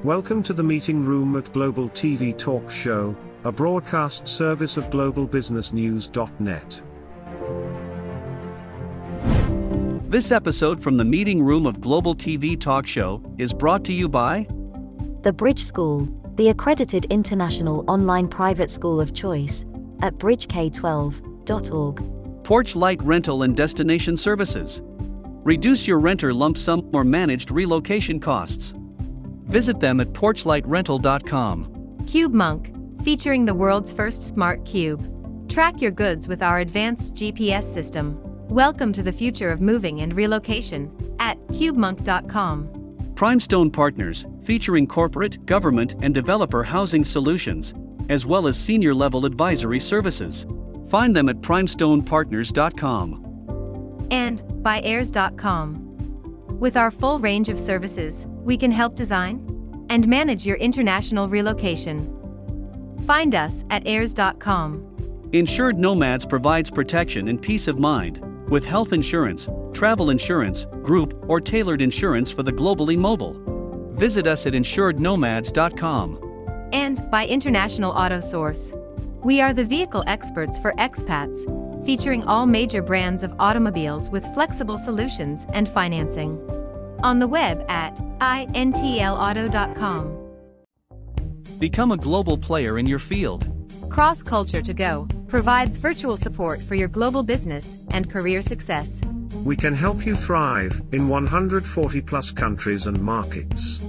Welcome to the meeting room at Global TV Talk Show, a broadcast service of globalbusinessnews.net. This episode from the meeting room of Global TV Talk Show is brought to you by The Bridge School, the accredited international online private school of choice, at bridgek12.org. Porch Light Rental and Destination Services. Reduce your renter lump sum or managed relocation costs. Visit them at porchlightrental.com. Cube Monk, featuring the world's first smart cube. Track your goods with our advanced GPS system. Welcome to the future of moving and relocation at cubemonk.com. Primestone Partners, featuring corporate, government, and developer housing solutions, as well as senior-level advisory services. Find them at primestonepartners.com. And by heirs.com. With our full range of services, we can help design and manage your international relocation. Find us at heirs.com. Insured Nomads provides protection and peace of mind with health insurance, travel insurance, group, or tailored insurance for the globally mobile. Visit us at insurednomads.com. And by International Auto Source. We are the vehicle experts for expats, featuring all major brands of automobiles with flexible solutions and financing. On the web at intlauto.com. Become a global player in your field. Cross Culture to Go provides virtual support for your global business and career success. We can help you thrive in 140 plus countries and markets.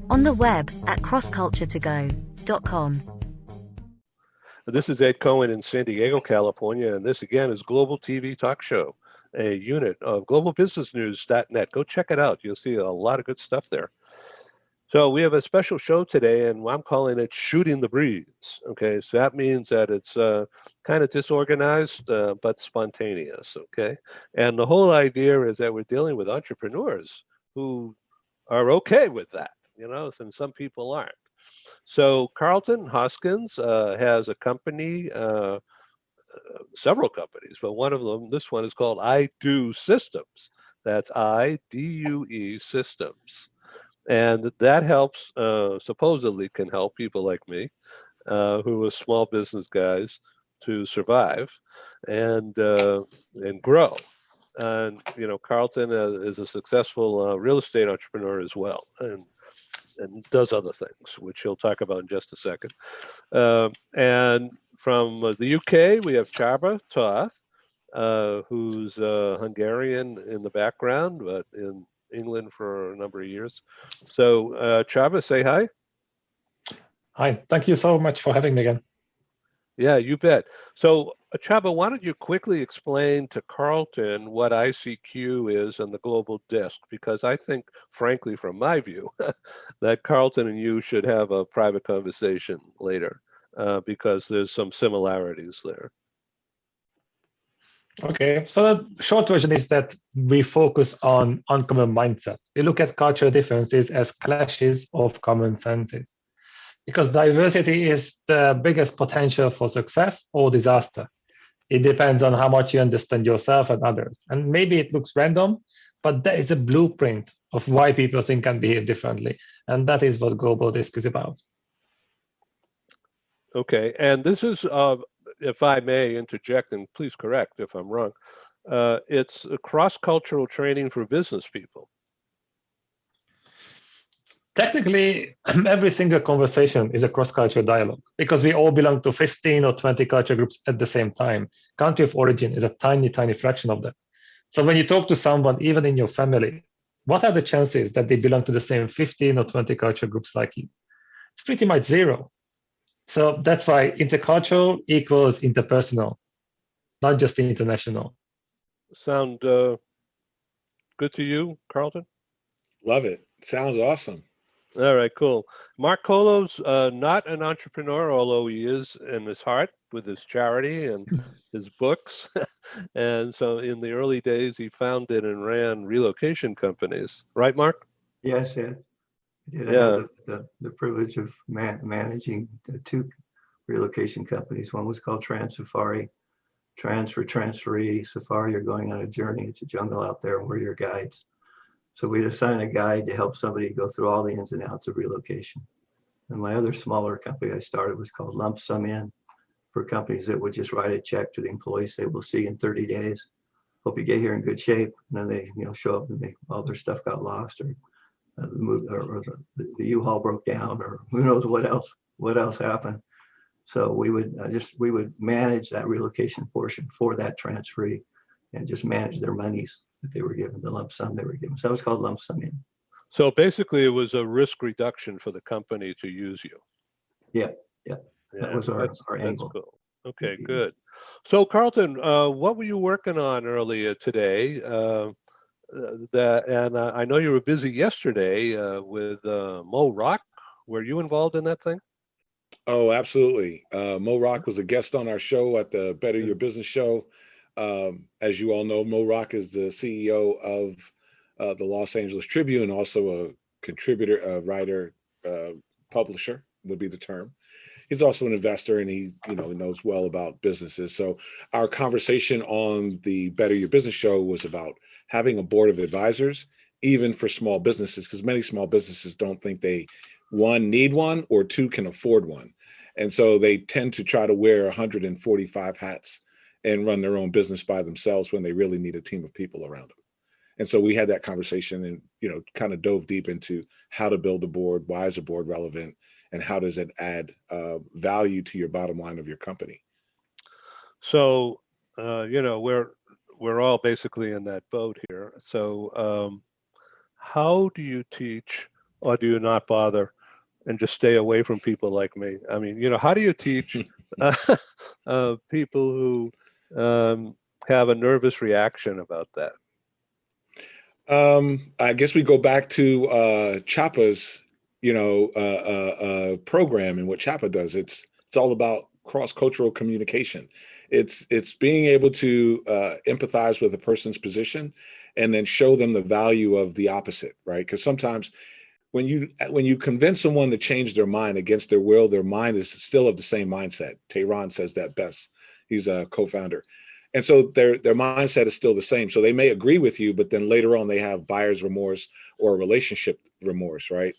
On the web at crossculturetogo.com. This is Ed Cohen in San Diego, California, and this again is Global TV Talk Show, a unit of globalbusinessnews.net. Go check it out. You'll see a lot of good stuff there. So we have a special show today, and I'm calling it Shooting the Breeze. Okay, so that means that it's kind of disorganized, but spontaneous, okay? And the whole idea is that we're dealing with entrepreneurs who are okay with that, you know, and some people aren't. So Karlton Hoskins has a company, several companies, but one of them, this one is called I Do Systems. That's IDUE Systems. And that helps, supposedly can help people like me, who are small business guys, to survive and grow. And, you know, Karlton is a successful real estate entrepreneur as well, and does other things, which he'll talk about in just a second. And from the UK, we have Csaba, Toth, who's Hungarian in the background, but in England for a number of years. So Csaba, say hi. Hi, thank you so much for having me again. Yeah, you bet. So Csaba, why don't you quickly explain to Karlton what ICQ is and the global disc? Because I think, frankly, from my view, that Karlton and you should have a private conversation later, because there's some similarities there. Okay, so the short version is that we focus on uncommon mindset. We look at cultural differences as clashes of common senses, because diversity is the biggest potential for success or disaster. It depends on how much you understand yourself and others. And maybe it looks random, but there is a blueprint of why people think and behave differently. And that is what Global Disc is about. Okay, and this is, if I may interject, and please correct if I'm wrong, it's a cross-cultural training for business people. Technically, every single conversation is a cross-cultural dialogue because we all belong to 15 or 20 culture groups at the same time. Country of origin is a tiny, tiny fraction of that. So when you talk to someone, even in your family, what are the chances that they belong to the same 15 or 20 culture groups like you? It's pretty much zero. So that's why intercultural equals interpersonal, not just international. Sound good to you, Karlton? Love it. Sounds awesome. All right, cool. Mark Colo's not an entrepreneur, although he is in his heart with his charity and his books. And so in the early days, he founded and ran relocation companies. Right, Mark? Yes, yeah. I did have the privilege of managing the two relocation companies. One was called Trans Safari, Trans for transferee. Safari, you're going on a journey. It's a jungle out there, and we're your guides. So we'd assign a guide to help somebody go through all the ins and outs of relocation. And my other smaller company I started was called Lump Sum In, for companies that would just write a check to the employees, say, we'll see you in 30 days. Hope you get here in good shape. And then they, show up and all their stuff got lost, or the U-Haul broke down, or who knows what else happened. So we would manage that relocation portion for that transferee, and just manage their monies that they were given, the lump sum they were given. So that was called Lump Sum In. So basically, it was a risk reduction for the company to use you. Yeah. That was our angle. That's cool. Okay, good. So Karlton, what were you working on earlier today? I know you were busy yesterday with Mo Rock. Were you involved in that thing? Oh, absolutely. Mo Rock was a guest on our show at the Better Your Business show. As you all know, Mo Rock is the CEO of the Los Angeles Tribune, and also a contributor, a writer, publisher would be the term. He's also an investor, and he knows well about businesses. So our conversation on the Better Your Business show was about having a board of advisors, even for small businesses, because many small businesses don't think they, one, need one, or two, can afford one. And so they tend to try to wear 145 hats and run their own business by themselves when they really need a team of people around them. And so we had that conversation, and kind of dove deep into how to build a board, why is a board relevant, and how does it add value to your bottom line of your company. So we're all basically in that boat here. So how do you teach, or do you not bother and just stay away from people like me? I mean, how do you teach people who have a nervous reaction about that? I guess we go back to Chapa's, program, and what Chapa does. It's all about cross-cultural communication. It's being able to empathize with a person's position, and then show them the value of the opposite, right? Because sometimes when you convince someone to change their mind against their will, their mind is still of the same mindset. Tehran says that best. He's a co-founder. And so their mindset is still the same. So they may agree with you, but then later on they have buyer's remorse or relationship remorse, right?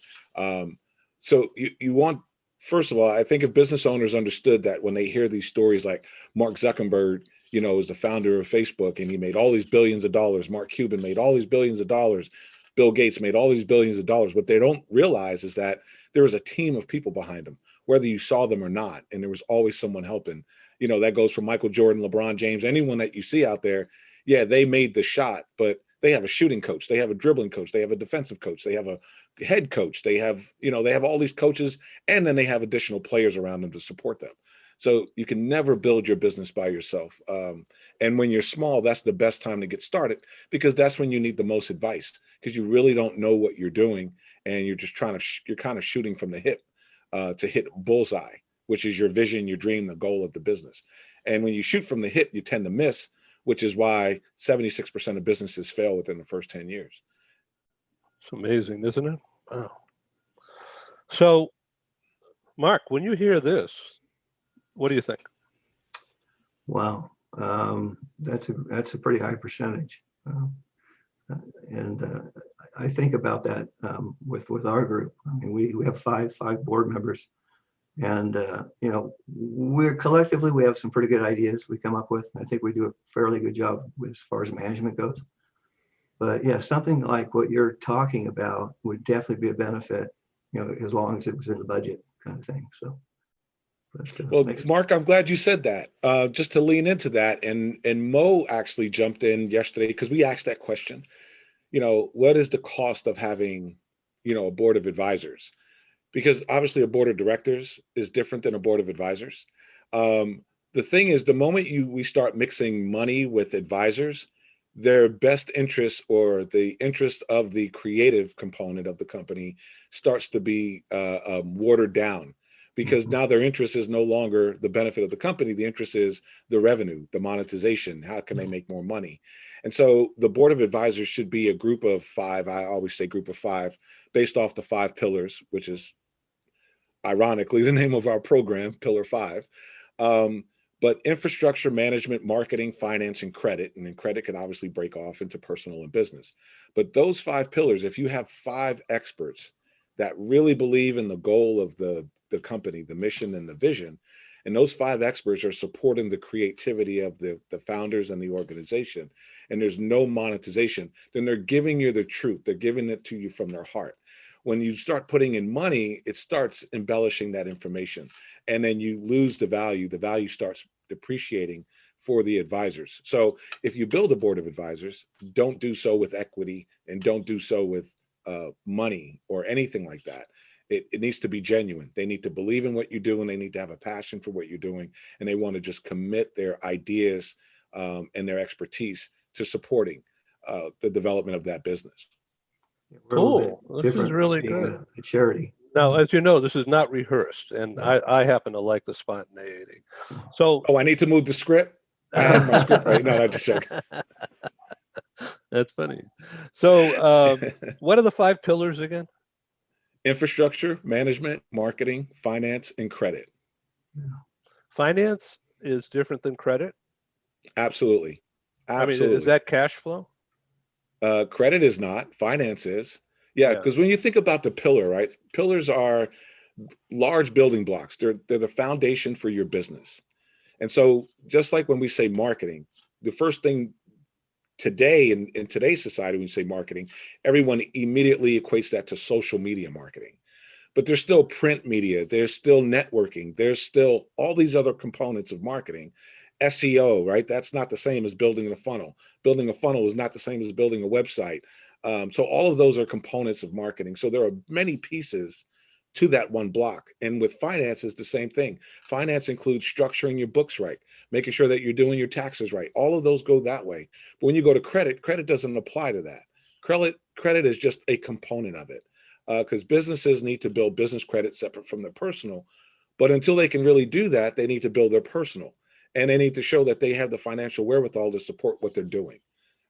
So you want, first of all, I think if business owners understood that when they hear these stories, like Mark Zuckerberg, is the founder of Facebook, and he made all these billions of dollars. Mark Cuban made all these billions of dollars. Bill Gates made all these billions of dollars. What they don't realize is that there was a team of people behind them, whether you saw them or not. And there was always someone helping. That goes from Michael Jordan, LeBron James, anyone that you see out there. Yeah, they made the shot, but they have a shooting coach. They have a dribbling coach. They have a defensive coach. They have a head coach. They have all these coaches, and then they have additional players around them to support them. So you can never build your business by yourself. And when you're small, that's the best time to get started, because that's when you need the most advice, because you really don't know what you're doing, and you're just you're kind of shooting from the hip to hit bullseye, which is your vision, your dream, the goal of the business. And when you shoot from the hip, you tend to miss, which is why 76% of businesses fail within the first 10 years. It's amazing, isn't it? Wow. So, Mark, when you hear this, what do you think? Wow, that's a pretty high percentage, and I think about that with our group. I mean, we have five board members, and we're collectively, we have some pretty good ideas we come up with. I think we do a fairly good job as far as management goes. But yeah, something like what you're talking about would definitely be a benefit, as long as it was in the budget, kind of thing. So. Well, Mark, I'm glad you said that. Just to lean into that, and Mo actually jumped in yesterday because we asked that question. What is the cost of having, a board of advisors? Because obviously a board of directors is different than a board of advisors. The thing is, the moment we start mixing money with advisors, their best interest, or the interest of the creative component of the company, starts to be watered down. Because now their interest is no longer the benefit of the company. The interest is the revenue, the monetization. How can they make more money? And so the board of advisors should be a group of five. I always say group of five, based off the 5 pillars, which is ironically the name of our program, Pillar 5. But infrastructure, management, marketing, finance, and credit, and then credit can obviously break off into personal and business. But those 5 pillars, if you have 5 experts that really believe in the goal of the company, the mission and the vision, and those 5 experts are supporting the creativity of the founders and the organization, and there's no monetization, then they're giving you the truth. They're giving it to you from their heart. When you start putting in money, it starts embellishing that information, and then you lose the value. The value starts depreciating for the advisors. So if you build a board of advisors, don't do so with equity and don't do so with money or anything like that. It needs to be genuine. They need to believe in what you do, and they need to have a passion for what you're doing, and they want to just commit their ideas and their expertise to supporting the development of that business. We're a little bit Cool. This is different really being good. a charity. Now, as you know, this is not rehearsed, and I happen to like the spontaneity. So, Oh, I need to move the script. I have my script right. No, I'm just joking. that's funny. So, what are the 5 pillars again? Infrastructure, management, marketing, finance, and credit. Finance is different than credit. Absolutely. I mean, Absolutely. is that cash flow? Credit is not, finance is. Yeah, Yeah. because when you think about the pillar, right? Pillars are large building blocks. They're the foundation for your business. And so just like when we say marketing, the first thing today in today's society, when you say marketing, everyone immediately equates that to social media marketing. But there's still print media, there's still networking, there's still all these other components of marketing. SEO, right? That's not the same as building a funnel. Building a funnel is not the same as building a website. So all of those are components of marketing. So there are many pieces to that one block. And with finance, it's the same thing. Finance includes structuring your books right, making sure that you're doing your taxes right. All of those go that way. But when you go to credit, credit doesn't apply to that. Credit is just a component of it, because businesses need to build business credit separate from their personal. But until they can really do that, they need to build their personal. And they need to show that they have the financial wherewithal to support what they're doing,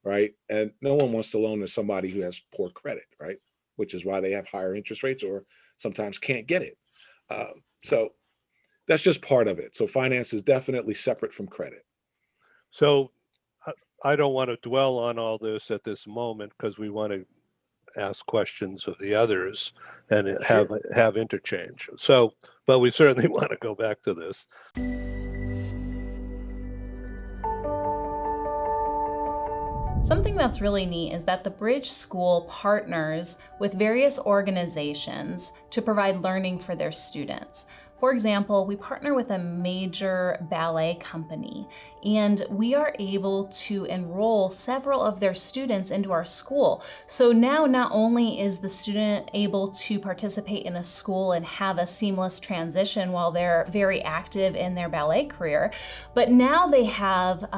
right? And no one wants to loan to somebody who has poor credit, right? Which is why they have higher interest rates or sometimes can't get it. So that's just part of it. So finance is definitely separate from credit. So I don't want to dwell on all this at this moment because we want to ask questions of the others and have interchange. So, but we certainly want to go back to this. Something that's really neat is that the Bridge School partners with various organizations to provide learning for their students. For example, we partner with a major ballet company, and we are able to enroll several of their students into our school. So now not only is the student able to participate in a school and have a seamless transition while they're very active in their ballet career, but now they have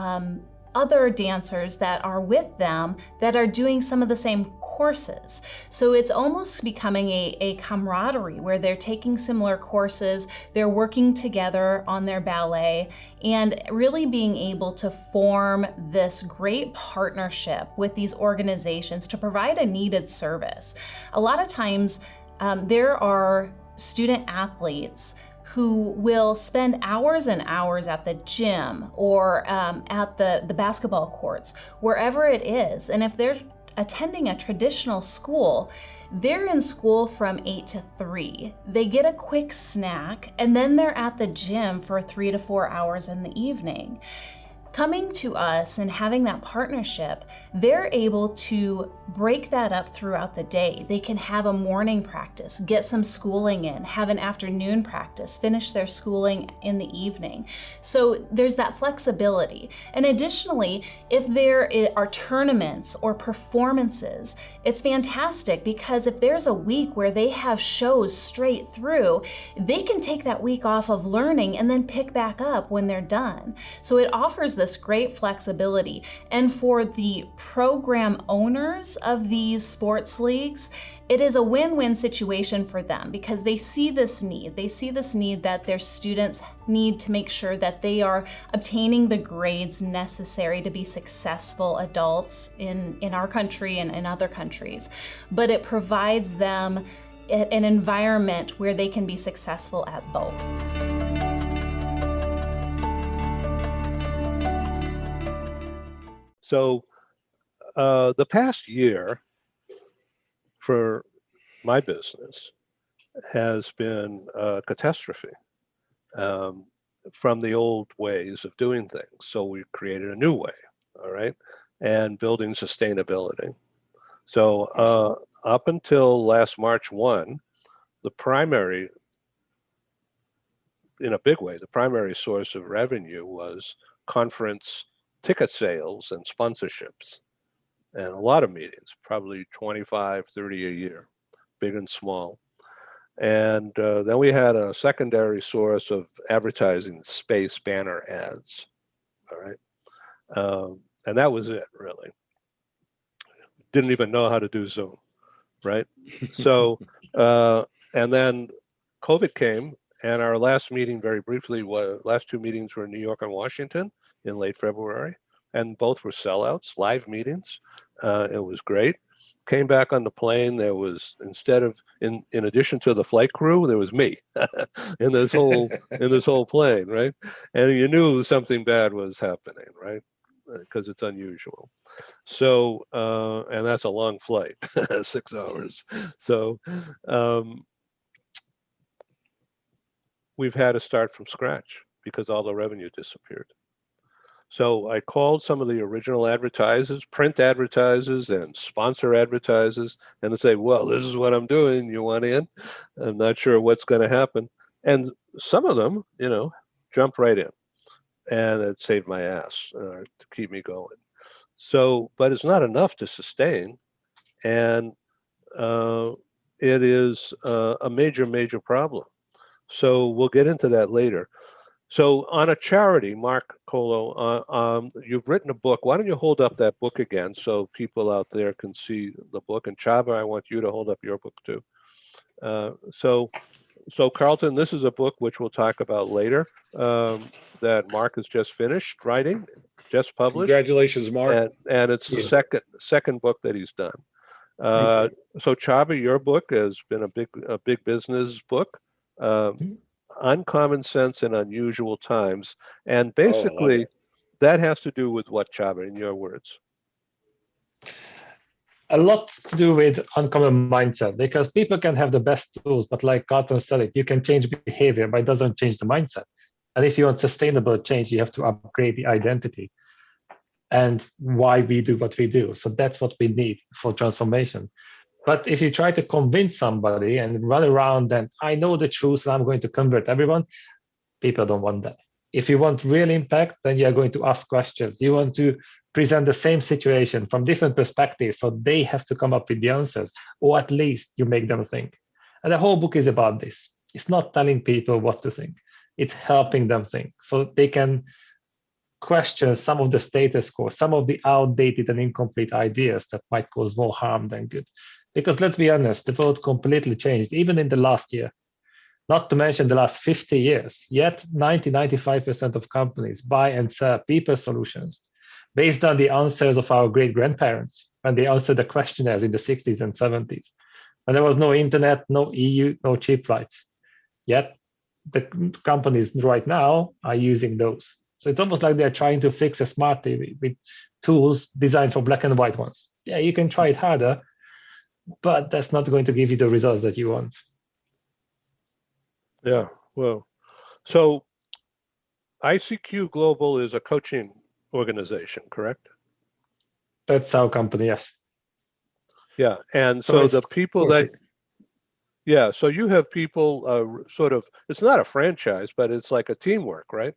other dancers that are with them that are doing some of the same courses. So it's almost becoming a camaraderie where they're taking similar courses, they're working together on their ballet, and really being able to form this great partnership with these organizations to provide a needed service. A lot of times there are student athletes who will spend hours and hours at the gym or at the basketball courts, wherever it is. And if they're attending a traditional school, they're in school from 8 to 3. They get a quick snack, and then they're at the gym for 3 to 4 hours in the evening. Coming to us and having that partnership, they're able to break that up throughout the day. They can have a morning practice, get some schooling in, have an afternoon practice, finish their schooling in the evening. So there's that flexibility. And additionally, if there are tournaments or performances, it's fantastic because if there's a week where they have shows straight through, they can take that week off of learning and then pick back up when they're done. So it offers this great flexibility. And for the program owners of these sports leagues, it is a win-win situation for them because they see this need. They see this need that their students need to make sure that they are obtaining the grades necessary to be successful adults in our country and in other countries. But it provides them an environment where they can be successful at both. So the past year for my business has been a catastrophe from the old ways of doing things. So we created a new way, all right, and building sustainability. So up until last March 1, the primary, in a big way, the primary source of revenue was conference ticket sales and sponsorships, and a lot of meetings, probably 25, 30 a year, big and small. And then we had a secondary source of advertising, space banner ads, all right? And that was it, really. Didn't even know how to do Zoom, right? So, and then COVID came, and our last meeting, very briefly, last two meetings were in New York and Washington in late February, and both were sellouts, live meetings. It was great. Came back on the plane, there was, instead of, in addition to the flight crew, there was me in this whole plane, right? And you knew something bad was happening, right? Because it's unusual. So, and that's a long flight, 6 hours. So we've had to start from scratch because all the revenue disappeared. So I called some of the original advertisers, print advertisers and sponsor advertisers, and I say, well, this is what I'm doing. You want in? I'm not sure what's going to happen. And some of them, you know, jump right in, and it saved my ass to keep me going. So, but it's not enough to sustain. And it is a major, major problem. So we'll get into that later. So on a charity, Mark Colo, you've written a book. Why don't you hold up that book again so people out there can see the book? And Csaba, I want you to hold up your book too. So Karlton, this is a book which we'll talk about later that Mark has just finished writing, just published. Congratulations, Mark. And it's the second book that he's done. So Csaba, your book has been a big business book. Uncommon Sense in Unusual Times. And basically, that has to do with what, Csaba, in your words? A lot to do with uncommon mindset, because people can have the best tools, but like Karlton said, you can change behavior, but it doesn't change the mindset. And if you want sustainable change, you have to upgrade the identity and why we do what we do. So that's what we need for transformation. But if you try to convince somebody and run around and I know the truth and I'm going to convert everyone, people don't want that. If you want real impact, then you're going to ask questions. You want to present the same situation from different perspectives, so they have to come up with the answers, or at least you make them think. And the whole book is about this. It's not telling people what to think. It's helping them think so they can question some of the status quo, some of the outdated and incomplete ideas that might cause more harm than good. Because let's be honest, the world completely changed, even in the last year, not to mention the last 50 years. Yet 90-95% of companies buy and sell people solutions based on the answers of our great-grandparents when they answered the questionnaires in the 60s and 70s. And there was no internet, no EU, no cheap flights. Yet the companies right now are using those. So it's almost like they're trying to fix a smart TV with tools designed for black and white ones. Yeah, you can try it harder, but that's not going to give you the results that you want. Yeah, well, so ICQ Global is a coaching organization, correct? That's our company, yes. Yeah, and so the people coaching. so you have people sort of, it's not a franchise, but it's like a teamwork, right?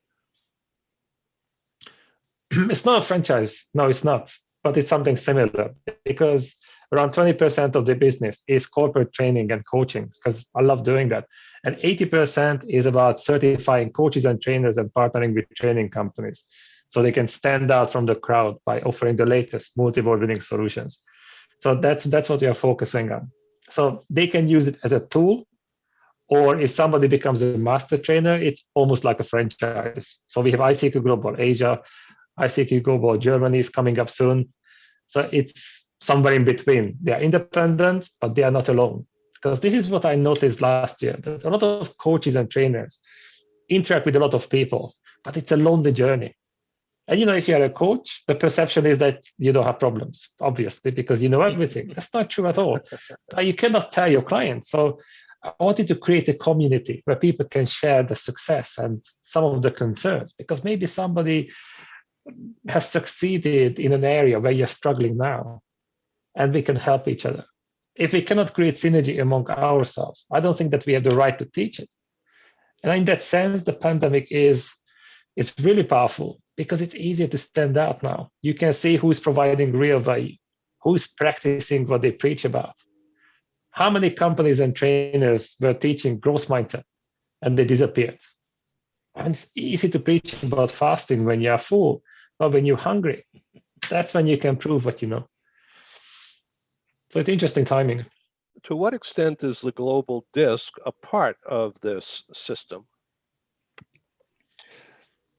It's not a franchise. No, it's not. But it's something similar because around 20% of the business is corporate training and coaching, because I love doing that. And 80% is about certifying coaches and trainers and partnering with training companies so they can stand out from the crowd by offering the latest multi-award winning solutions. So that's what we are focusing on. So they can use it as a tool, or if somebody becomes a master trainer, it's almost like a franchise. So we have ICQ Global Asia, ICQ Global Germany is coming up soon. So it's somewhere in between. They are independent, but they are not alone. Because this is what I noticed last year, that a lot of coaches and trainers interact with a lot of people, but it's a lonely journey. And if you're a coach, the perception is that you don't have problems, obviously, because you know everything. That's not true at all. You cannot tell your clients. So I wanted to create a community where people can share the success and some of the concerns, because maybe somebody has succeeded in an area where you're struggling now, and we can help each other. If we cannot create synergy among ourselves, I don't think that we have the right to teach it. And in that sense, the pandemic is really powerful because it's easier to stand out now. You can see who's providing real value, who's practicing what they preach about. How many companies and trainers were teaching growth mindset and they disappeared? And it's easy to preach about fasting when you're full, but when you're hungry, that's when you can prove what you know. So it's interesting timing. To what extent is the global disc a part of this system?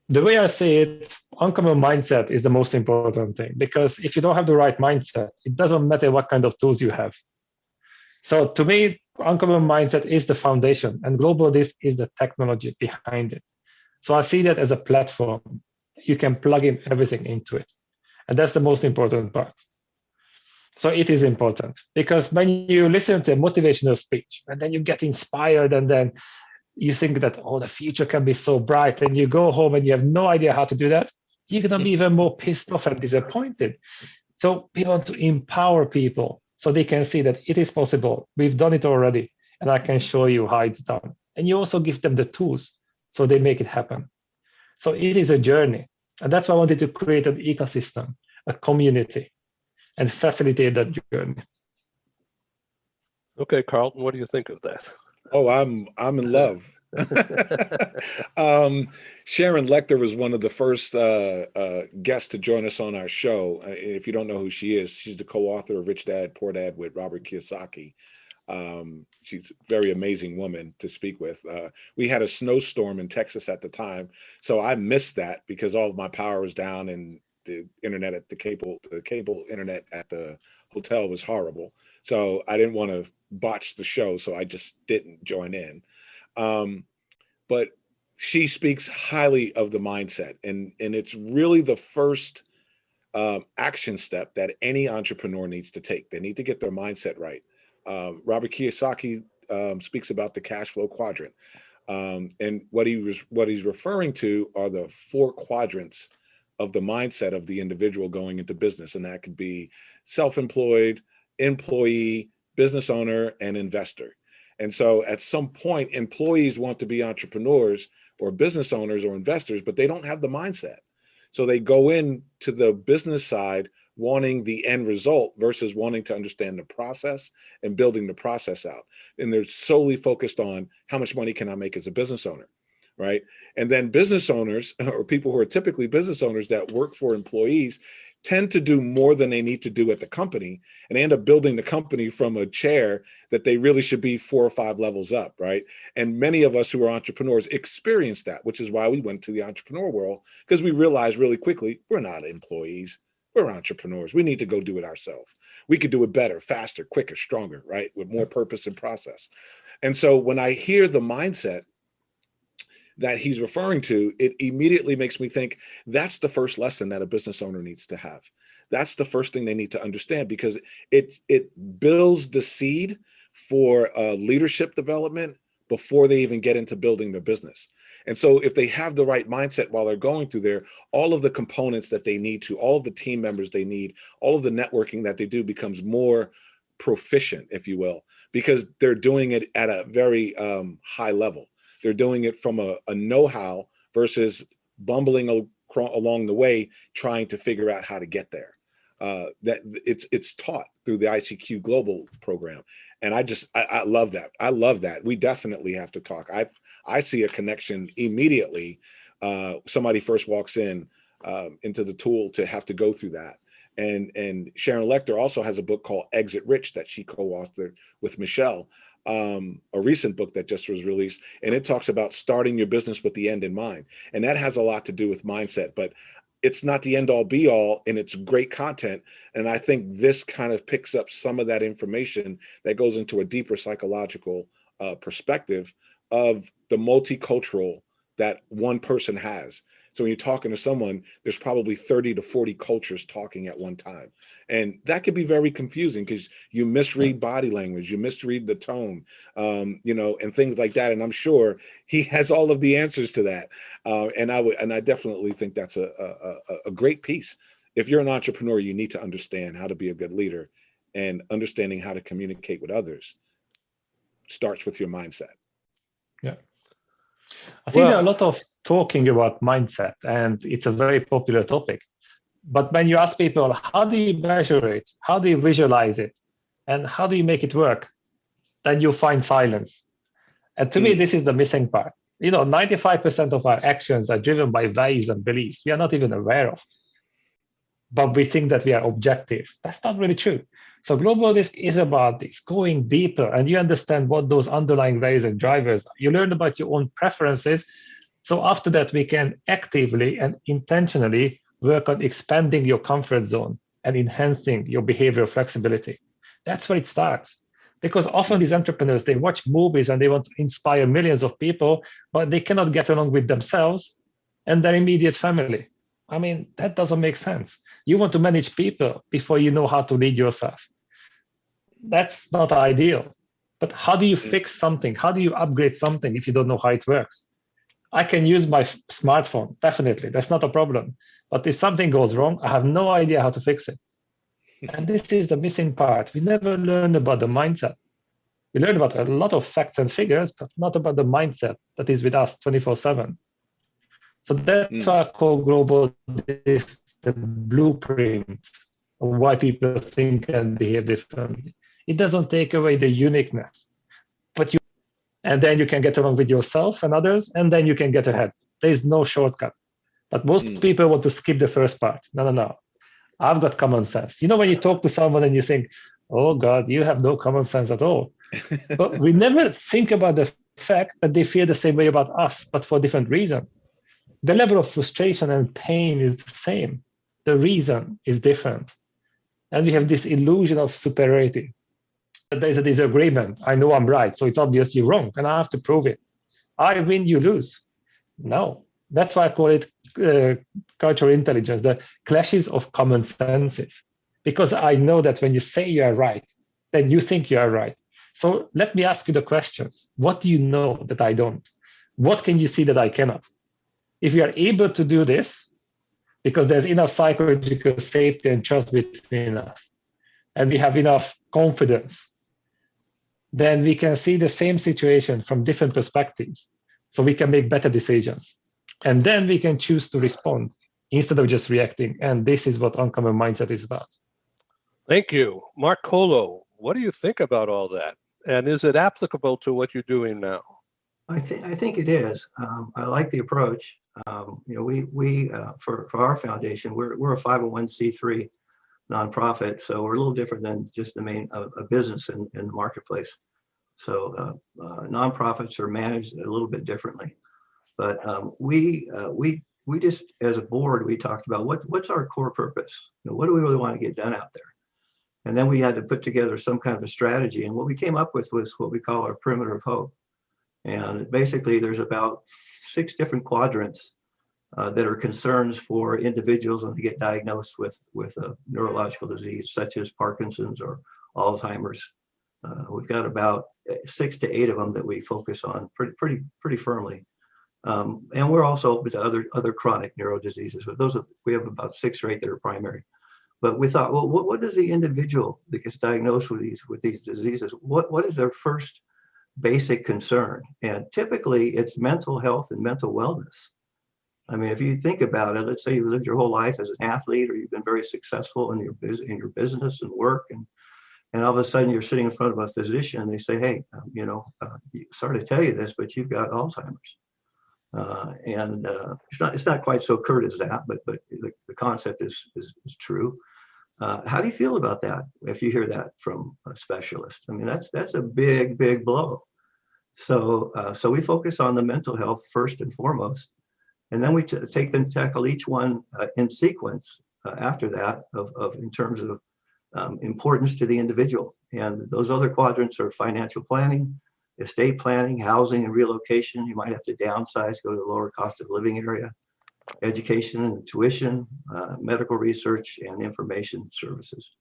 The way I see it, uncommon mindset is the most important thing, because if you don't have the right mindset, it doesn't matter what kind of tools you have. So to me, uncommon mindset is the foundation, and global disc is the technology behind it. So I see that as a platform. You can plug in everything into it. And that's the most important part. So it is important, because when you listen to a motivational speech and then you get inspired and then you think that, oh, the future can be so bright, and you go home and you have no idea how to do that, you're going to be even more pissed off and disappointed. So we want to empower people so they can see that it is possible. We've done it already, and I can show you how it's done. And you also give them the tools so they make it happen. So it is a journey. And that's why I wanted to create an ecosystem, a community, and facilitate that journey. Okay, Karlton, what do you think of that? Oh, I'm in love. Sharon Lechter was one of the first guests to join us on our show. If you don't know who she is, she's the co-author of Rich Dad, Poor Dad with Robert Kiyosaki. She's a very amazing woman to speak with. We had a snowstorm in Texas at the time, so I missed that because all of my power was down and the internet at the cable internet at the hotel was horrible. So I didn't want to botch the show, so I just didn't join in. But she speaks highly of the mindset, and it's really the first action step that any entrepreneur needs to take. They need to get their mindset right. Robert Kiyosaki speaks about the cash flow quadrant, and what he's referring to are the 4 quadrants of the mindset of the individual going into business, and that could be self-employed, employee, business owner, and investor. And so at some point, employees want to be entrepreneurs or business owners or investors, but they don't have the mindset. So they go in to the business side wanting the end result versus wanting to understand the process and building the process out. And they're solely focused on how much money can I make as a business owner, right? And then business owners, or people who are typically business owners that work for employees, tend to do more than they need to do at the company, and they end up building the company from a chair that they really should be 4 or 5 levels up, right? And many of us who are entrepreneurs experience that, which is why we went to the entrepreneur world, because we realized really quickly, we're not employees, we're entrepreneurs. We need to go do it ourselves. We could do it better, faster, quicker, stronger, right? With more purpose and process. And so when I hear the mindset that he's referring to, it immediately makes me think that's the first lesson that a business owner needs to have. That's the first thing they need to understand, because it builds the seed for leadership development before they even get into building their business. And so if they have the right mindset while they're going through there, all of the components that they need to, all of the team members they need, all of the networking that they do becomes more proficient, if you will, because they're doing it at a very high level. They're doing it from a know-how versus bumbling along the way, trying to figure out how to get there. That it's taught through the ICQ Global program. And I love that. I love that. We definitely have to talk. I see a connection immediately. Somebody first walks into the tool to have to go through that. And Sharon Lechter also has a book called Exit Rich that she co-authored with Michelle, a recent book that just was released. And it talks about starting your business with the end in mind. And that has a lot to do with mindset, but it's not the end all be all, and it's great content. And I think this kind of picks up some of that information that goes into a deeper psychological perspective of the multicultural that one person has. So when you're talking to someone, there's probably 30 to 40 cultures talking at one time. And that could be very confusing because you misread body language, you misread the tone, and things like that. And I'm sure he has all of the answers to that. And I definitely think that's a great piece. If you're an entrepreneur, you need to understand how to be a good leader, and understanding how to communicate with others starts with your mindset. Yeah. I think there are a lot of talking about mindset, and it's a very popular topic. But when you ask people, how do you measure it? How do you visualize it? And how do you make it work? Then you find silence. And to me, this is the missing part. 95% of our actions are driven by values and beliefs we are not even aware of. But we think that we are objective. That's not really true. So global risk is about this, going deeper, and you understand what those underlying values and drivers are. You learn about your own preferences. So after that, we can actively and intentionally work on expanding your comfort zone and enhancing your behavioral flexibility. That's where it starts. Because often these entrepreneurs, they watch movies and they want to inspire millions of people, but they cannot get along with themselves and their immediate family. I mean, that doesn't make sense. You want to manage people before you know how to lead yourself. That's not ideal. But how do you fix something? How do you upgrade something if you don't know how it works? I can use my smartphone, definitely. That's not a problem. But if something goes wrong, I have no idea how to fix it. And this is the missing part. We never learn about the mindset. We learn about a lot of facts and figures, but not about the mindset that is with us 24/7. So that's why I call global risk the blueprint of why people think and behave differently. It doesn't take away the uniqueness, and then you can get along with yourself and others, and then you can get ahead. There is no shortcut. But most people want to skip the first part. No. I've got common sense. When you talk to someone and you think, oh God, you have no common sense at all. But we never think about the fact that they feel the same way about us, but for a different reason. The level of frustration and pain is the same. The reason is different. And we have this illusion of superiority. There's a disagreement. I know I'm right, so it's obvious you're wrong, and I have to prove it. I win, you lose. No. That's why I call it cultural intelligence, the clashes of common senses. Because I know that when you say you are right, then you think you are right. So let me ask you the questions. What do you know that I don't? What can you see that I cannot? If you are able to do this, because there's enough psychological safety and trust between us, and we have enough confidence, then we can see the same situation from different perspectives. So we can make better decisions. And then we can choose to respond instead of just reacting. And this is what Uncommon Mindset is about. Thank you. Mark Colo, what do you think about all that? And is it applicable to what you're doing now? I think it is. I like the approach. We for our foundation, we're a 501c3 nonprofit, so we're a little different than just a business in the marketplace. So nonprofits are managed a little bit differently. But we just, as a board, we talked about what's our core purpose? What do we really want to get done out there? And then we had to put together some kind of a strategy. And what we came up with was what we call our perimeter of hope. And basically, there's about 6 different quadrants that are concerns for individuals when they get diagnosed with a neurological disease, such as Parkinson's or Alzheimer's. We've got about 6 to 8 of them that we focus on pretty firmly. And we're also open to other chronic neuro diseases. But we have about 6 or 8 that are primary. But we thought, well, what does the individual that gets diagnosed with these diseases? What is their first basic concern? And typically, it's mental health and mental wellness. I mean, if you think about it, let's say you lived your whole life as an athlete, or you've been very successful in your business and work, and all of a sudden you're sitting in front of a physician and they say, hey, sorry to tell you this, but you've got Alzheimer's. It's not quite so curt as that, but the concept is true. How do you feel about that if you hear that from a specialist? I mean, that's a big blow. So we focus on the mental health first and foremost, and then we tackle each one in sequence after that of in terms of importance to the individual. And those other quadrants are financial planning, estate planning, housing and relocation. You might have to downsize, go to a lower cost of living area. education and tuition, medical research, and information services.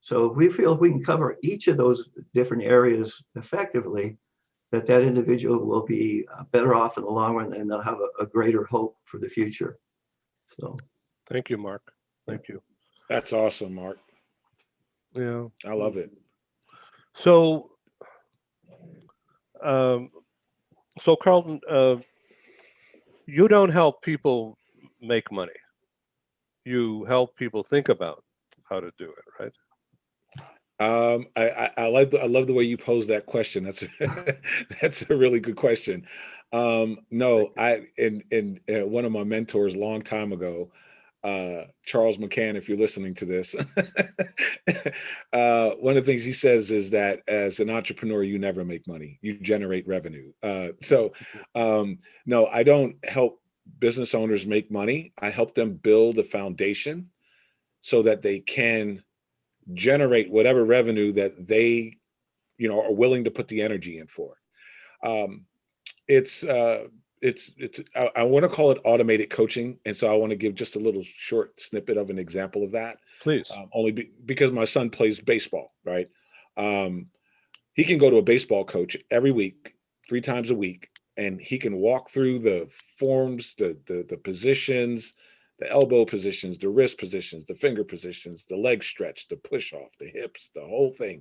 So if we feel we can cover each of those different areas effectively, that individual will be better off in the long run, and they'll have a greater hope for the future. So Thank you, Mark. Thank you. That's awesome, Mark. Yeah. I love it. So, Karlton, you don't help people make money. You help people think about how to do it, right? I love the way you pose that question. That's a really good question. No, in one of my mentors a long time ago, Charles McCann, if you're listening to this, one of the things he says is that as an entrepreneur, you never make money, you generate revenue. No, I don't help business owners make money. I help them build a foundation so that they can generate whatever revenue that they, are willing to put the energy in for. I want to call it automated coaching. And so I want to give just a little short snippet of an example of that. Please. Because my son plays baseball, right? He can go to a baseball coach every week, 3 times a week, and he can walk through the forms, the positions, the elbow positions, the wrist positions, the finger positions, the leg stretch, the push off, the hips, the whole thing.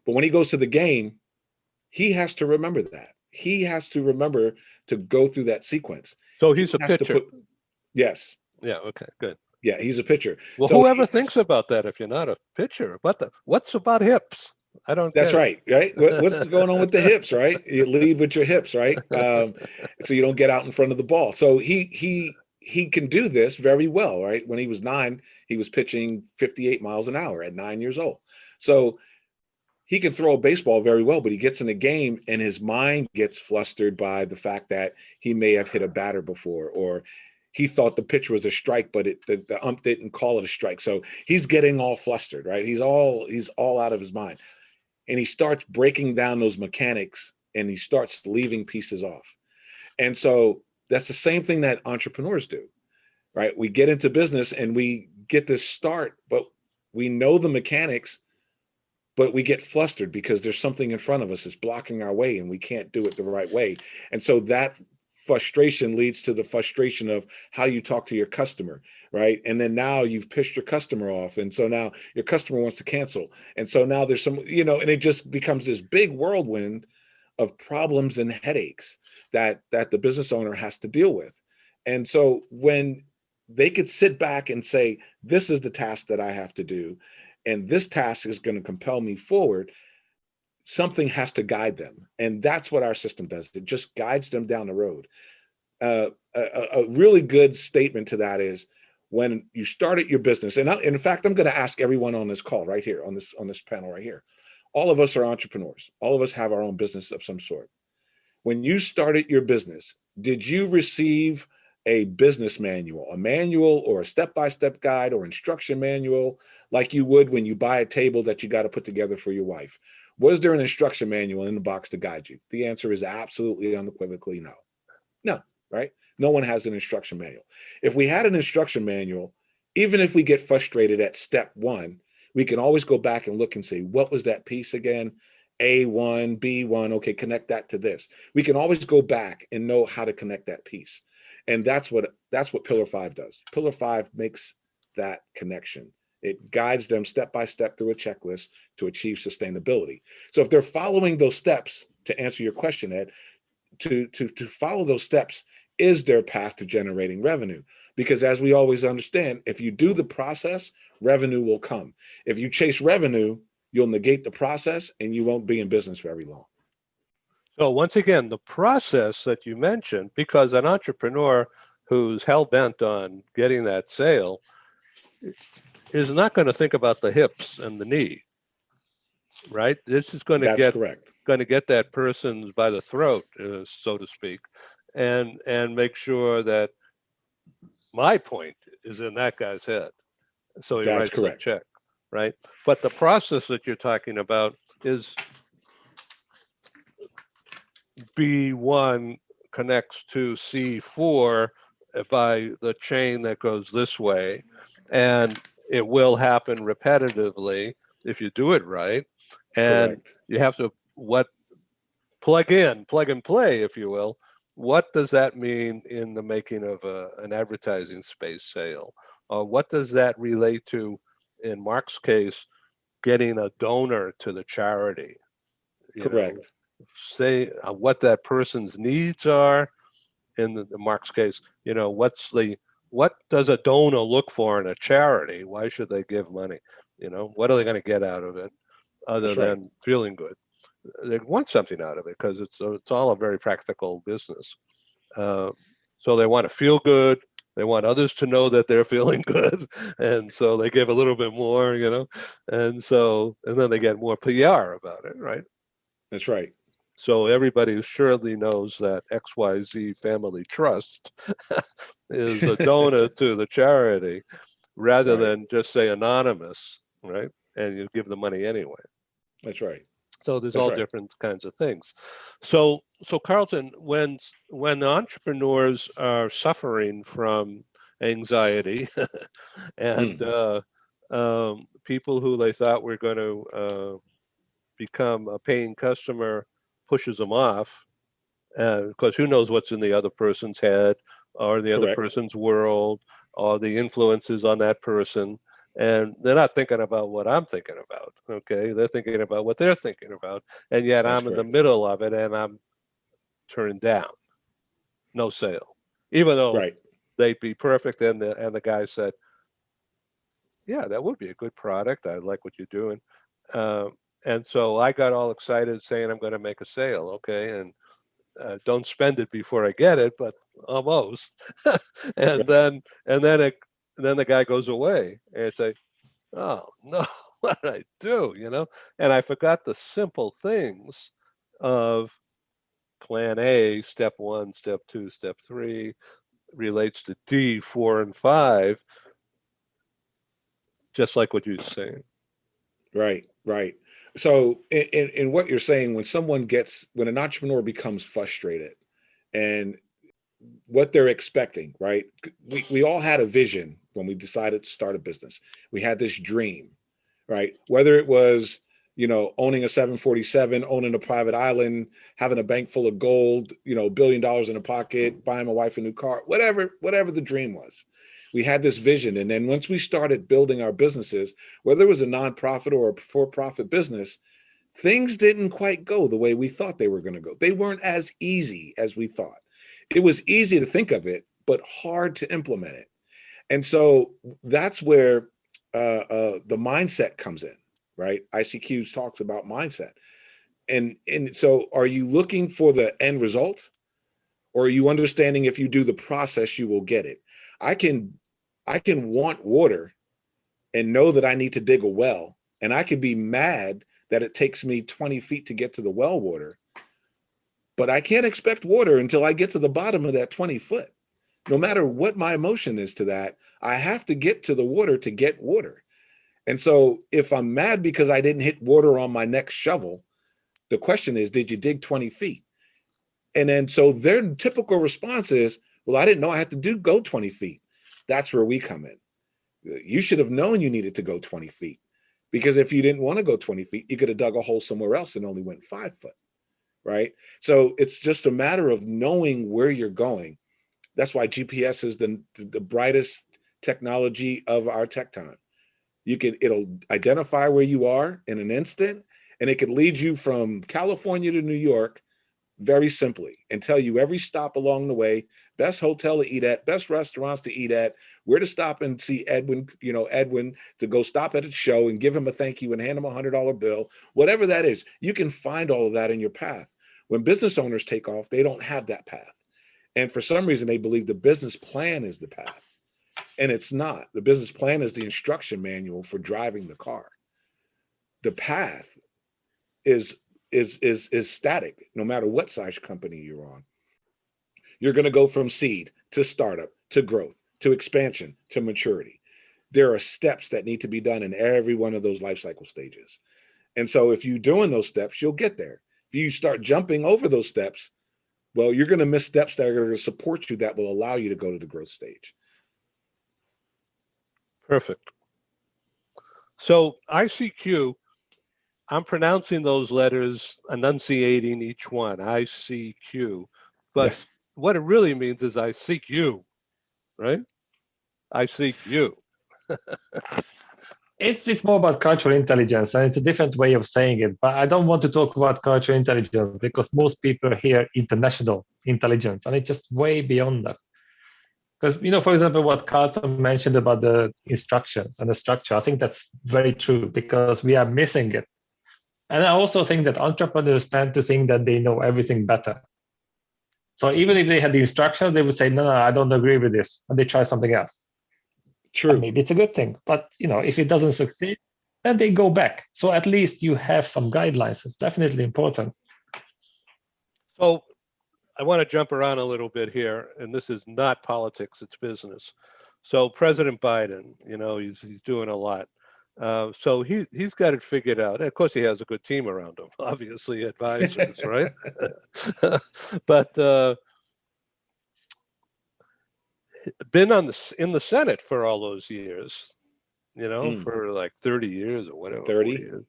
But when he goes to the game, he has to remember that. He has to remember to go through that sequence. So he's a pitcher. Yes. Yeah. Okay. Good. Yeah, he's a pitcher. Well, so whoever thinks about that, if you're not a pitcher, what's about hips? I don't. That's right. Right. What's going on with the hips? Right. You lead with your hips. Right. So you don't get out in front of the ball. So he can do this very well. Right. When he was 9, he was pitching 58 miles an hour at 9 years old. So he can throw a baseball very well, but he gets in a game and his mind gets flustered by the fact that he may have hit a batter before, or he thought the pitch was a strike, but the ump didn't call it a strike. So he's getting all flustered, right? He's all out of his mind. And he starts breaking down those mechanics and he starts leaving pieces off. And so that's the same thing that entrepreneurs do, right? We get into business and we get this start, but we know the mechanics, but we get flustered because there's something in front of us that's blocking our way and we can't do it the right way. And so that frustration leads to the frustration of how you talk to your customer, right? And then now you've pissed your customer off. And so now your customer wants to cancel. And so now there's some, and it just becomes this big whirlwind of problems and headaches that the business owner has to deal with. And so when they could sit back and say, this is the task that I have to do, and this task is going to compel me forward, something has to guide them. And that's what our system does. It just guides them down the road. A really good statement to that is when you started your business, and in fact, I'm going to ask everyone on this call right here, on this panel right here. All of us are entrepreneurs. All of us have our own business of some sort. When you started your business, did you receive a business manual, a manual or a step-by-step guide or instruction manual like you would when you buy a table that you got to put together for your wife? Was there an instruction manual in the box to guide you? The answer is absolutely unequivocally no. No, right? No one has an instruction manual. If we had an instruction manual, even if we get frustrated at step 1, we can always go back and look and say, what was that piece again? A1, B1, okay, connect that to this. We can always go back and know how to connect that piece. And that's what Pillar 5 does. Pillar 5 makes that connection. It guides them step by step through a checklist to achieve sustainability. So if they're following those steps, to answer your question, Ed, to follow those steps is their path to generating revenue. Because as we always understand, if you do the process, revenue will come. If you chase revenue, you'll negate the process and you won't be in business very long. So once again, the process that you mentioned, because an entrepreneur who's hell-bent on getting that sale is not going to think about the hips and the knee, right? This is going to get that person by the throat, so to speak, and make sure that my point is in that guy's head. So he writes a check, right? But the process that you're talking about is B1 connects to C4 by the chain that goes this way, and it will happen repetitively if you do it right. And Correct. you have to plug and play, if you will. What does that mean in the making of an advertising space sale? What does that relate to, in Mark's case, getting a donor to the charity? Correct. Say what that person's needs are. In the Mark's case, what does a donor look for in a charity? Why should they give money? What are they going to get out of it other That's right. than feeling good? They want something out of it because it's all a very practical business. So they want to feel good. They want others to know that they're feeling good, and so they give a little bit more, and then they get more PR about it, right? That's right. So everybody surely knows that XYZ Family Trust is a donor to the charity, rather Right. than just say anonymous, right? And you give the money anyway. That's right. So there's That's all right. different kinds of things. So Karlton, when entrepreneurs are suffering from anxiety and people who they thought were going to become a paying customer pushes them off, because who knows what's in the other person's head or the other Correct. person's world or the influences on that person. And they're not thinking about what I'm thinking about. Okay. They're thinking about what they're thinking about. And yet That's I'm in the correct. middle of it and I'm turned down. No sale. Even though Right. they'd be perfect. And the guy said, yeah, that would be a good product. I like what you're doing. And so I got all excited saying I'm going to make a sale. Okay. And don't spend it before I get it, but almost. and Right. then the guy goes away, and it's like, oh no, what did I do? And I forgot the simple things of plan A, step 1, step 2, step 3 relates to D, 4, and 5, just like what you're saying. Right. Right. So in what you're saying, when an entrepreneur becomes frustrated and what they're expecting, right? We all had a vision when we decided to start a business. We had this dream, right? Whether it was, owning a 747, owning a private island, having a bank full of gold, $1 billion in a pocket, buying my wife a new car, whatever the dream was. We had this vision. And then once we started building our businesses, whether it was a nonprofit or a for-profit business, things didn't quite go the way we thought they were going to go. They weren't as easy as we thought. It was easy to think of it, but hard to implement it. And so that's where the mindset comes in, right? ICQ talks about mindset. And so are you looking for the end result, or are you understanding if you do the process, you will get it? I can want water and know that I need to dig a well, and I can be mad that it takes me 20 feet to get to the well water, but I can't expect water until I get to the bottom of that 20 foot. No matter what my emotion is to that, I have to get to the water to get water. And so if I'm mad because I didn't hit water on my next shovel, the question is, did you dig 20 feet? And then so their typical response is, well, I didn't know I had to go 20 feet. That's where we come in. You should have known you needed to go 20 feet, because if you didn't want to go 20 feet, you could have dug a hole somewhere else and only went 5 foot, right? So it's just a matter of knowing where you're going. That's why GPS is the brightest technology of our tech time. It'll identify where you are in an instant, and it can lead you from California to New York very simply and tell you every stop along the way, best hotel to eat at, best restaurants to eat at, where to stop and see Edwin, to go stop at a show and give him a thank you and hand him a $100 bill, whatever that is. You can find all of that in your path. When business owners take off, they don't have that path. And for some reason, they believe the business plan is the path. And it's not. The business plan is the instruction manual for driving the car. The path is static, no matter what size company you're on. You're going to go from seed to startup to growth to expansion to maturity. There are steps that need to be done in every one of those life cycle stages. And so if you're doing those steps, you'll get there. If you start jumping over those steps, well, you're going to miss steps that are going to support you that will allow you to go to the growth stage. Perfect. So ICQ, I'm pronouncing those letters, enunciating each one, ICQ. But Yes. what it really means is I seek you, right? I seek you. It's more about cultural intelligence, and it's a different way of saying it. But I don't want to talk about cultural intelligence because most people hear international intelligence, and it's just way beyond that. Because, for example, what Karlton mentioned about the instructions and the structure, I think that's very true because we are missing it. And I also think that entrepreneurs tend to think that they know everything better. So even if they had the instructions, they would say, no, I don't agree with this, and they try something else. True. And maybe it's a good thing, but if it doesn't succeed, then they go back. So at least you have some guidelines. It's definitely important. So I want to jump around a little bit here, and this is not politics, it's business. So President Biden, he's doing a lot. So he's got it figured out. And of course, he has a good team around him, obviously advisors, right? But been in the Senate for all those years, for like 30 years or whatever, 30 years,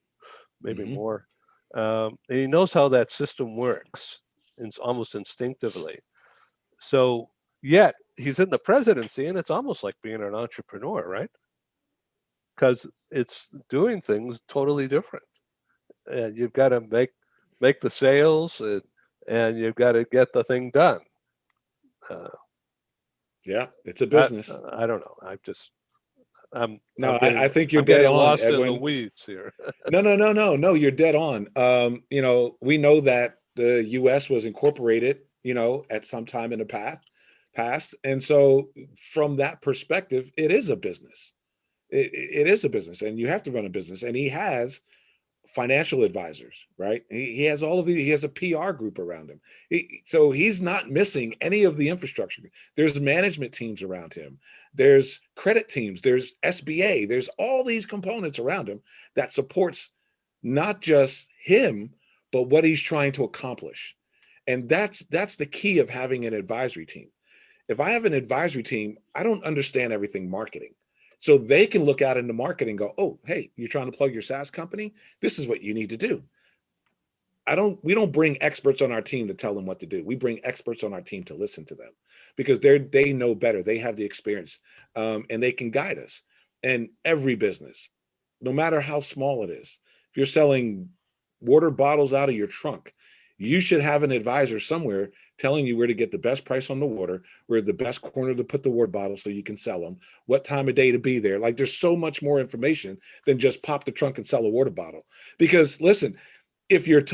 maybe more. And he knows how that system works, it's almost instinctively. So yet he's in the presidency, and it's almost like being an entrepreneur, right? Because it's doing things totally different, and you've got to make the sales, and you've got to get the thing done. Yeah, it's a business. I don't know. I think you're dead on, lost Edwin. in the weeds here. No, you're dead on. We know that the U.S. was incorporated, at some time in the past. And so from that perspective, it is a business. It is a business, and you have to run a business. And he has financial advisors, right? He has he has a PR group around him. So he's not missing any of the infrastructure. There's management teams around him. There's credit teams. There's SBA. There's all these components around him that supports not just him, but what he's trying to accomplish. And that's the key of having an advisory team. If I have an advisory team, I don't understand everything marketing. So they can look out into marketing and go, oh, hey, you're trying to plug your SaaS company? This is what you need to do. We don't bring experts on our team to tell them what to do. We bring experts on our team to listen to them because they know better. They have the experience, and they can guide us. And every business, no matter how small it is, if you're selling water bottles out of your trunk, you should have an advisor somewhere telling you where to get the best price on the water, where the best corner to put the water bottle so you can sell them, what time of day to be there. Like, there's so much more information than just pop the trunk and sell a water bottle. Because listen, if you're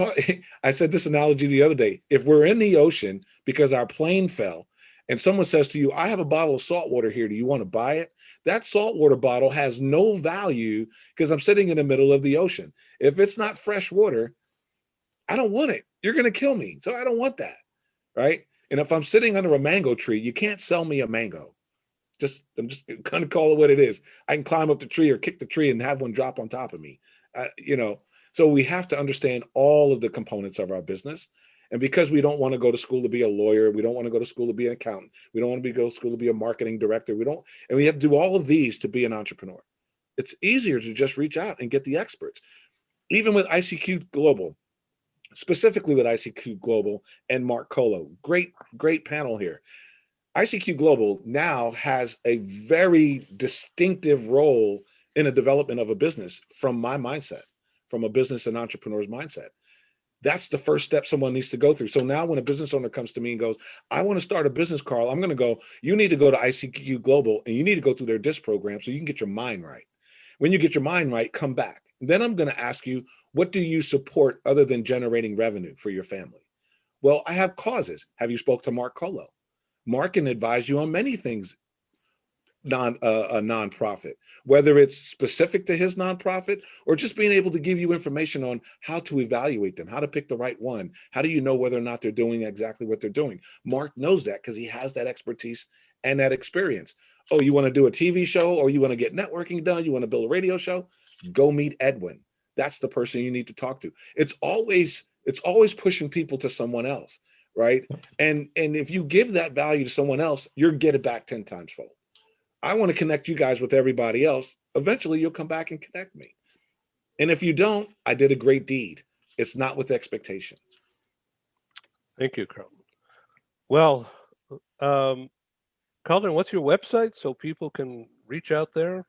I said this analogy the other day, if we're in the ocean because our plane fell and someone says to you, I have a bottle of salt water here, do you want to buy it? That salt water bottle has no value because I'm sitting in the middle of the ocean. If it's not fresh water, I don't want it. You're going to kill me. So I don't want that. Right. And if I'm sitting under a mango tree, you can't sell me a mango. I'm just going to call it what it is. I can climb up the tree or kick the tree and have one drop on top of me. So we have to understand all of the components of our business. And because we don't want to go to school to be a lawyer, we don't want to go to school to be an accountant, we don't want to go to school to be a marketing director, and we have to do all of these to be an entrepreneur. It's easier to just reach out and get the experts. Even with ICQ Global, specifically with ICQ Global and Mark Colo, great panel here. ICQ Global now has a very distinctive role in the development of a business from my mindset, from a business and entrepreneur's mindset. That's the first step someone needs to go through. So now when a business owner comes to me and goes, I want to start a business, Carl, I'm going to go, you need to go to ICQ Global and you need to go through their DISC program so you can get your mind right. When you get your mind right, come back. Then I'm going to ask you, what do you support other than generating revenue for your family? Well, I have causes. Have you spoke to Mark Colo? Mark can advise you on many things, a nonprofit, whether it's specific to his nonprofit or just being able to give you information on how to evaluate them, how to pick the right one. How do you know whether or not they're doing exactly what they're doing? Mark knows that because he has that expertise and that experience. Oh, you want to do a TV show or you want to get networking done? You want to build a radio show? Go meet Edwin. That's the person you need to talk to. It's always pushing people to someone else. right? And if you give that value to someone else, you'll get it back 10 times fold. I want to connect you guys with everybody else. Eventually you'll come back and connect me. And if you don't, I did a great deed. It's not with expectation. Thank you, Karlton. Well, Karlton, what's your website so people can reach out there?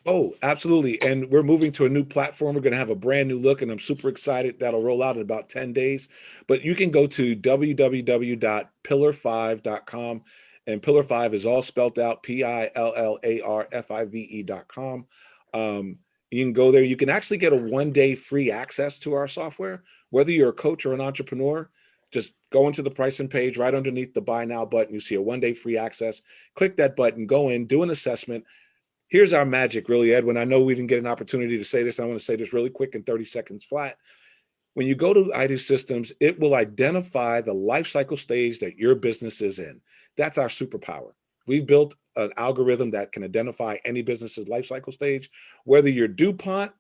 Oh, absolutely. And we're moving to a new platform. We're going to have a brand new look, and I'm super excited. That'll roll out in about 10 days. But you can go to www.pillar5.com. And Pillar 5 is all spelled out, PILLARFIVE.com. You can go there. You can actually get a 1-day free access to our software. Whether you're a coach or an entrepreneur, just go into the pricing page right underneath the buy now button. You see a 1-day free access. Click that button, go in, do an assessment. Here's our magic, really, Edwin. I know we didn't get an opportunity to say this. I want to say this really quick in 30 seconds flat. When you go to ID Systems, it will identify the life cycle stage that your business is in. That's our superpower. We've built an algorithm that can identify any business's life cycle stage, whether you're DuPont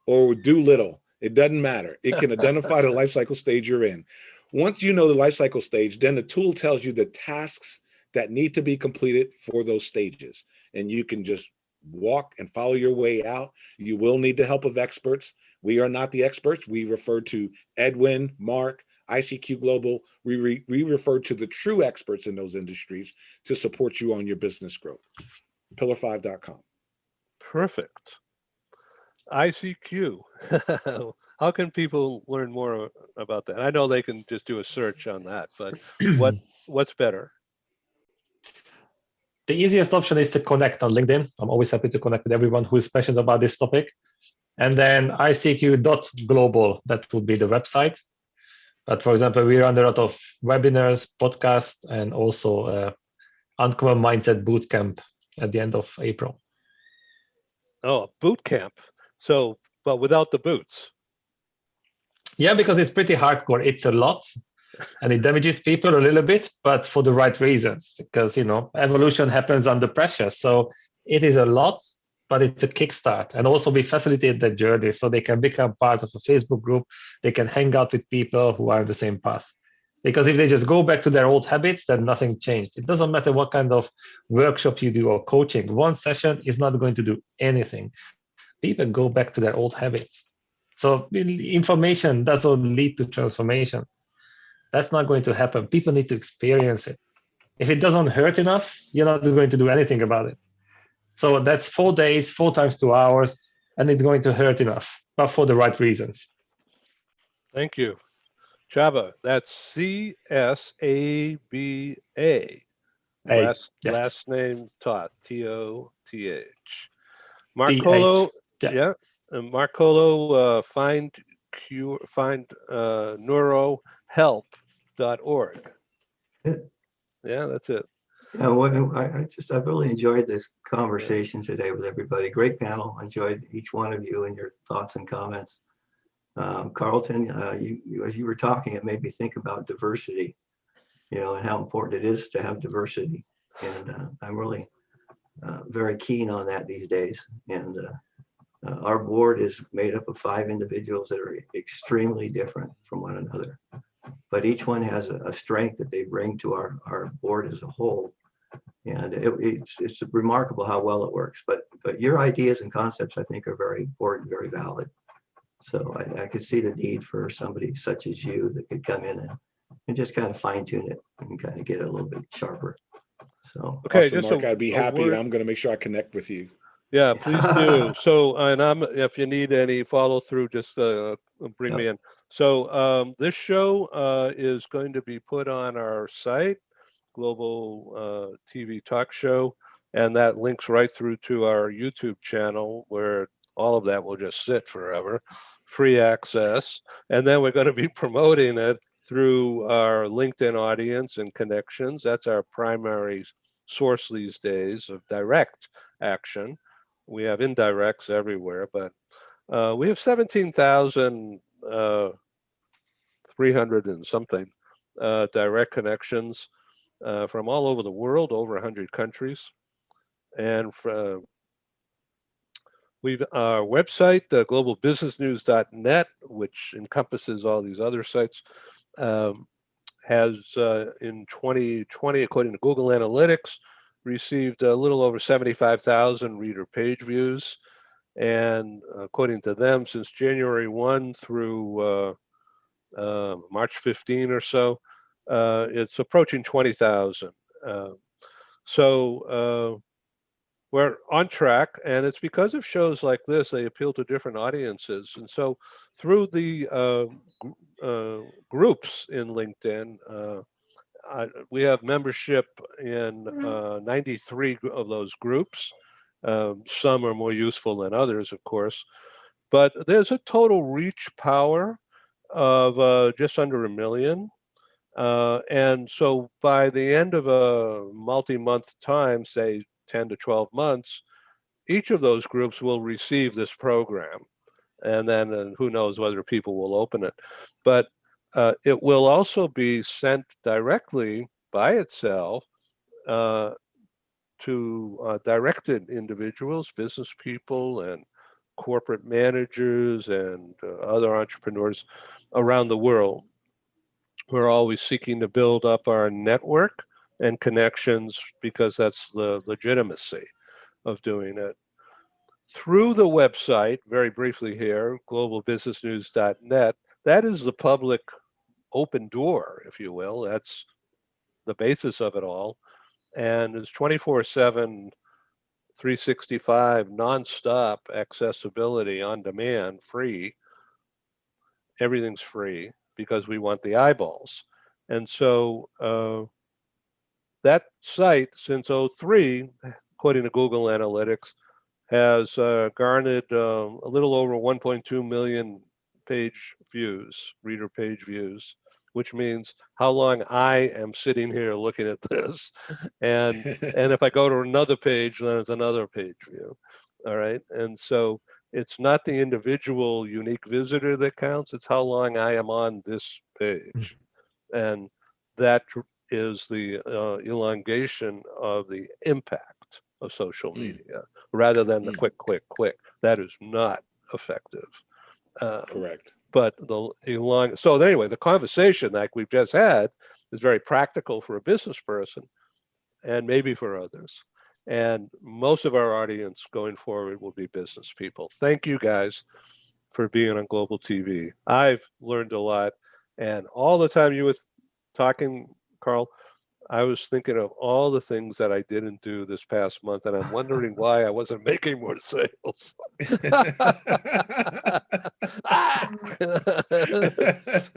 or Doolittle, it doesn't matter. It can identify the life cycle stage you're in. Once you know the life cycle stage, then the tool tells you the tasks that need to be completed for those stages. And you can just walk and follow your way out. You will need the help of experts. We are not the experts. We refer to Edwin, Mark, ICQ Global. We refer to the true experts in those industries to support you on your business growth. Pillar5.com. Perfect. ICQ. How can people learn more about that? I know they can just do a search on that, but what's better? The easiest option is to connect on LinkedIn. I'm always happy to connect with everyone who is passionate about this topic. And then icq.global, that would be the website. But for example, we run a lot of webinars, podcasts, and also Uncommon Mindset Bootcamp at the end of April. Oh, boot camp. So, but without the boots. Yeah, because it's pretty hardcore. It's a lot. And it damages people a little bit, but for the right reasons, because, you know, evolution happens under pressure. So it is a lot, but it's a kickstart. And also we facilitate that journey so they can become part of a Facebook group. They can hang out with people who are on the same path. Because if they just go back to their old habits, then nothing changed. It doesn't matter what kind of workshop you do or coaching. One session is not going to do anything. People go back to their old habits. So information doesn't lead to transformation. That's not going to happen. People need to experience it. If it doesn't hurt enough, you're not going to do anything about it. So that's 4 days, 4 times 2 hours, and it's going to hurt enough, but for the right reasons. Thank you. Csaba, that's CSABA. Last name Toth, TOTH. Mark Colo, yeah. Mark Colo, find neurohelp.org. Yeah, that's it. Yeah, well, I've really enjoyed this conversation today with everybody. Great panel. Enjoyed each one of you and your thoughts and comments. Karlton, you as you were talking, it made me think about diversity, you know, and how important it is to have diversity. And I'm really very keen on that these days. And our board is made up of 5 individuals that are extremely different from one another, but each one has a strength that they bring to our board as a whole. And it's remarkable how well it works. But your ideas and concepts, I think, are very important, very valid. So I could see the need for somebody such as you that could come in and just kind of fine tune it and kind of get it a little bit sharper. So okay, awesome, Mark, I'd be happy. And I'm going to make sure I connect with you. Yeah, please do. So, and if you need any follow through, just bring me in. So this show is going to be put on our site, Global TV Talk Show, and that links right through to our YouTube channel where all of that will just sit forever, free access. And then we're going to be promoting it through our LinkedIn audience and connections. That's our primary source these days of direct action. We have indirects everywhere, but we have 17,300 and something direct connections from all over the world, over 100 countries. And we've our website, globalbusinessnews.net, which encompasses all these other sites. has in 2020, according to Google Analytics, received a little over 75,000 reader page views. And according to them, since January 1 through March 15 or so, it's approaching 20,000. So we're on track, and it's because of shows like this, they appeal to different audiences. And so through the groups in LinkedIn, we have membership in 93 of those groups. Some are more useful than others, of course, but there's a total reach power of just under 1 million. And so by the end of a multi-month time, say 10 to 12 months, each of those groups will receive this program. And then who knows whether people will open it. But it will also be sent directly by itself to directed individuals, business people, and corporate managers and other entrepreneurs around the world. We're always seeking to build up our network and connections because that's the legitimacy of doing it. Through the website, very briefly here, globalbusinessnews.net, that is the public open door, if you will. That's the basis of it all. And it's 24/7, 365, nonstop accessibility on demand, free. Everything's free because we want the eyeballs. And so that site, since 2003, according to Google Analytics, has garnered a little over 1.2 million page views, reader page views, which means how long I am sitting here looking at this. And if I go to another page, then it's another page view. All right. And so it's not the individual unique visitor that counts, it's how long I am on this page. And that is the elongation of the impact of social media rather than the quick. That is not effective. Correct. But so anyway, the conversation like we've just had is very practical for a business person and maybe for others. And most of our audience going forward will be business people. Thank you guys for being on Global TV. I've learned a lot. And all the time you were talking, Carl, I was thinking of all the things that I didn't do this past month, and I'm wondering why I wasn't making more sales.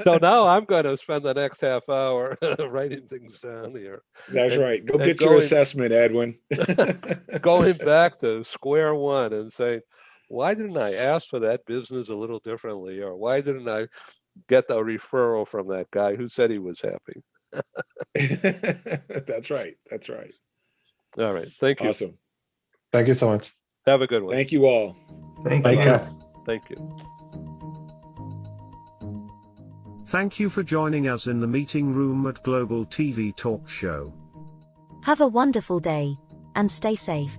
So now I'm going to spend the next half hour writing things down here. That's right. Go get your assessment, Edwin. Going back to square one and saying, why didn't I ask for that business a little differently? Or why didn't I get the referral from that guy who said he was happy? That's right. That's right. All right. Thank you. Awesome. Thank you so much. Have a good one. Thank you all. Thank Take you. care. Thank you. Thank you for joining us in the meeting room at Global TV Talk Show. Have a wonderful day, and stay safe.